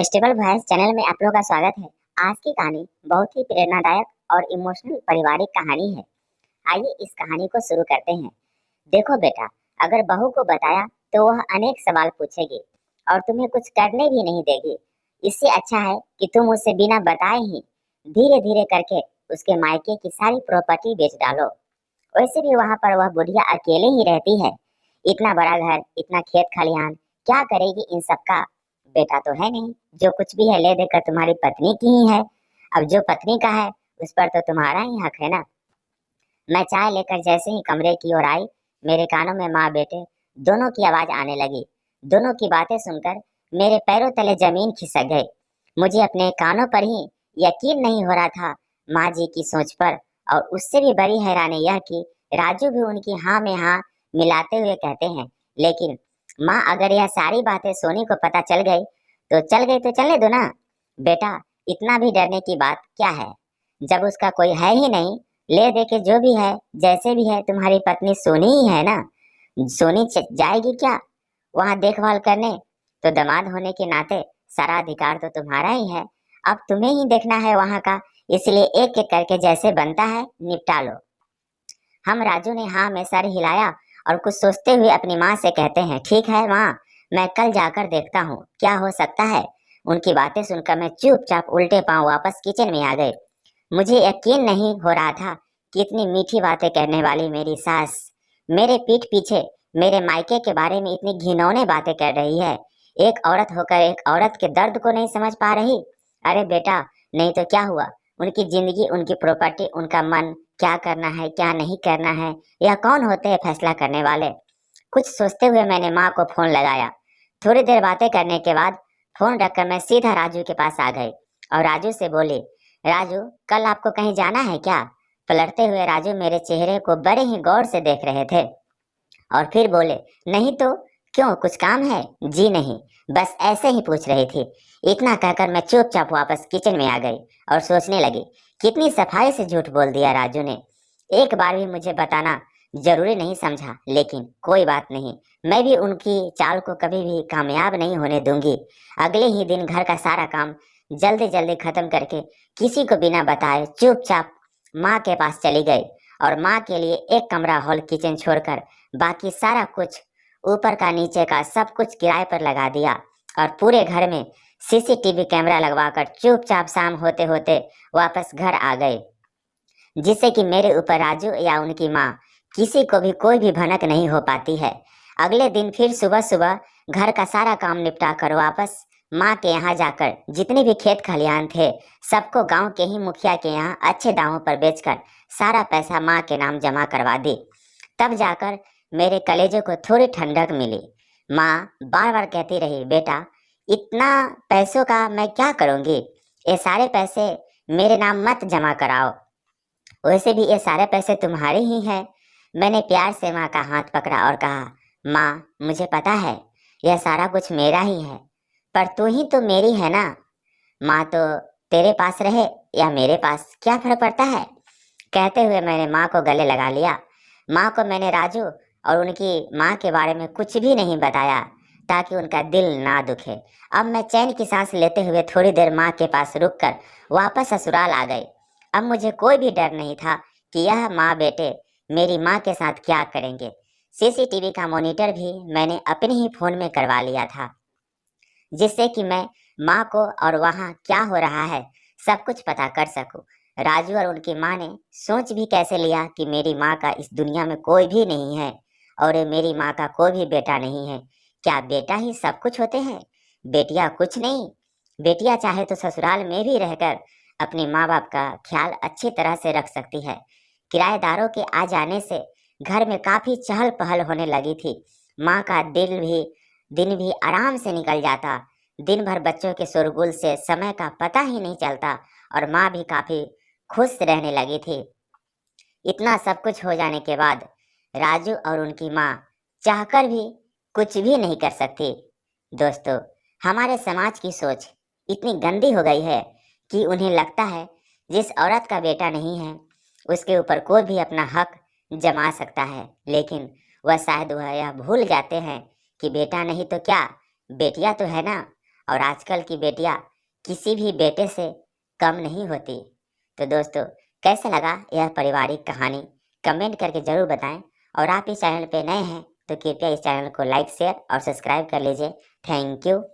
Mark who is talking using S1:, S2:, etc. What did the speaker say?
S1: Festival voice channel में आप लोगों का स्वागत है। आज की कहानी बहुत ही प्रेरणादायक और इमोशनल पारिवारिक कहानी है। आइए इस कहानी को शुरू करते हैं। देखो बेटा, अगर बहू को बताया तो वह अनेक सवाल पूछेगी और तुम्हें कुछ करने भी नहीं देगी। इससे अच्छा है कि तुम उसे बिना बताए ही धीरे धीरे करके उसके मायके की सारी प्रॉपर्टी बेच डालो। वैसे भी वहां पर वह बुढ़िया अकेले ही रहती है। इतना बड़ा घर, इतना खेत खलिहान, क्या करेगी इन सबका? बेटा तो है नहीं, जो कुछ भी है ले देकर तुम्हारी पत्नी की ही है। अब जो पत्नी का है उस पर तो तुम्हारा ही हक है ना। मैं चाय लेकर जैसे ही कमरे की ओर आई, मेरे कानों में माँ बेटे दोनों की आवाज आने लगी। दोनों की बातें सुनकर मेरे पैरों तले जमीन खिसक गई। मुझे अपने कानों पर ही यकीन नहीं हो रहा था, माँ जी की सोच पर। और उससे भी बड़ी हैरानी यह कि राजू भी उनकी हाँ में हाँ मिलाते हुए कहते हैं, लेकिन माँ अगर यह सारी बातें सोनी को पता चल गई तो चलने दो ना। बेटा, इतना भी डरने की बात क्या है, जब उसका कोई है ही नहीं। ले दे के जो भी है जैसे भी है तुम्हारी पत्नी सोनी ही है ना। सोनी जाएगी क्या वहां देखभाल करने? तो दामाद होने के नाते सारा अधिकार तो तुम्हारा ही है। अब तुम्हें ही देखना है वहां का, इसलिए एक एक करके जैसे बनता है निपटा लो। हम राजू ने हाँ में सर हिलाया और कुछ सोचते हुए अपनी माँ से कहते हैं, ठीक है माँ, मैं कल जाकर देखता हूँ क्या हो सकता है। उनकी बातें सुनकर मैं चुपचाप उल्टे पांव वापस किचन में आ गई। मुझे यकीन नहीं हो रहा था कि इतनी मीठी बातें कहने वाली मेरी सास मेरे पीठ पीछे मेरे मायके के बारे में इतनी घिनौने बातें कर रही है। एक औरत होकर एक औरत के दर्द को नहीं समझ पा रही। अरे बेटा, नहीं तो क्या हुआ? उनकी जिंदगी, उनकी प्रॉपर्टी, उनका मन, क्या करना है क्या नहीं करना है, यह कौन होते हैं फैसला करने वाले? कुछ सोचते हुए मैंने माँ को फोन लगाया। थोड़ी देर बातें करने के बाद फोन रखकर मैं सीधा राजू के पास आ गई और राजू से बोली, राजू, कल आपको कहीं जाना है क्या? पलटते हुए राजू मेरे चेहरे को बड़े ही गौर से देख रहे थे और फिर बोले, नहीं तो। क्यों, कुछ काम है? जी नहीं, बस ऐसे ही पूछ रही थी। इतना कहकर मैं चुपचाप वापस किचन में आ गई और सोचने लगी, कितनी सफाई से झूठ बोल दिया राजू ने। एक बार भी मुझे बताना जरूरी नहीं समझा, लेकिन कोई बात नहीं, मैं भी उनकी चाल को कभी भी कामयाब नहीं होने दूंगी। अगले ही दिन घर का सारा काम जल्दी जल्दी खत्म करके किसी को बिना बताए चुपचाप माँ के पास चली गई और माँ के लिए एक कमरा हॉल किचन छोड़कर बाकी सारा कुछ, ऊपर का नीचे का सब कुछ किराए पर लगा दिया और पूरे घर में सीसीटीवी कैमरा लगवाकर चुपचाप शाम होते होते वापस घर आ गए, जिससे कि मेरे ऊपर राजू या उनकी माँ किसी को भी कोई भी भनक नहीं हो पाती है। अगले दिन फिर सुबह सुबह घर का सारा काम निपटा कर वापस माँ के यहाँ जाकर जितने भी खेत खलिहान थे सबको गांव के ही मुखिया के यहाँ अच्छे दामों पर बेचकर सारा पैसा माँ के नाम जमा करवा दी। तब जाकर मेरे कलेजे को थोड़ी ठंडक मिली। माँ बार बार कहती रही, बेटा, इतना पैसों का मैं क्या करूँगी, ये सारे पैसे मेरे नाम मत जमा कराओ, वैसे भी ये सारे पैसे तुम्हारे ही हैं। मैंने प्यार से माँ का हाथ पकड़ा और कहा, माँ, मुझे पता है यह सारा कुछ मेरा ही है, पर तू ही तो मेरी है ना। माँ तो तेरे पास रहे या मेरे पास, क्या फर्क पड़ता है? कहते हुए मैंने माँ को गले लगा लिया। माँ को मैंने राजू और उनकी माँ के बारे में कुछ भी नहीं बताया ताकि उनका दिल ना दुखे। अब मैं चैन की सांस लेते हुए थोड़ी देर माँ के पास रुककर वापस ससुराल आ गई। अब मुझे कोई भी डर नहीं था कि यह माँ बेटे मेरी माँ के साथ क्या करेंगे। सीसीटीवी का मॉनिटर भी मैंने अपने ही फोन में करवा लिया था, जिससे कि मैं माँ को और वहाँ क्या हो रहा है सब कुछ पता कर सकूं। राजू और उनकी माँ ने सोच भी कैसे लिया कि मेरी माँ का इस दुनिया में कोई भी नहीं है और ये मेरी माँ का कोई भी बेटा नहीं है। क्या बेटा ही सब कुछ होते हैं? बेटियां कुछ नहीं। बेटियां चाहे तो ससुराल में भी रहकर अपने माँ बाप का ख्याल अच्छी तरह से रख सकती है। किराएदारों के आ जाने से घर में काफी चहल पहल होने लगी थी। माँ का दिन भी आराम से निकल जाता। दिन भर बच्चों के शोरगुल से समय का पता ही नहीं चलता और माँ भी काफी खुश रहने लगी थी। इतना सब कुछ हो जाने के बाद राजू और उनकी माँ चाहकर भी कुछ भी नहीं कर सकती। दोस्तों, हमारे समाज की सोच इतनी गंदी हो गई है कि उन्हें लगता है जिस औरत का बेटा नहीं है उसके ऊपर कोई भी अपना हक जमा सकता है, लेकिन वह शायद वह यह भूल जाते हैं कि बेटा नहीं तो क्या, बेटियां तो है ना। और आजकल की बेटियां किसी भी बेटे से कम नहीं होती। तो दोस्तों, कैसा लगा यह पारिवारिक कहानी, कमेंट करके जरूर बताएं। और आप इस चैनल पे नए हैं तो कृपया इस चैनल को लाइक, शेयर और सब्सक्राइब कर लीजिए। Thank you.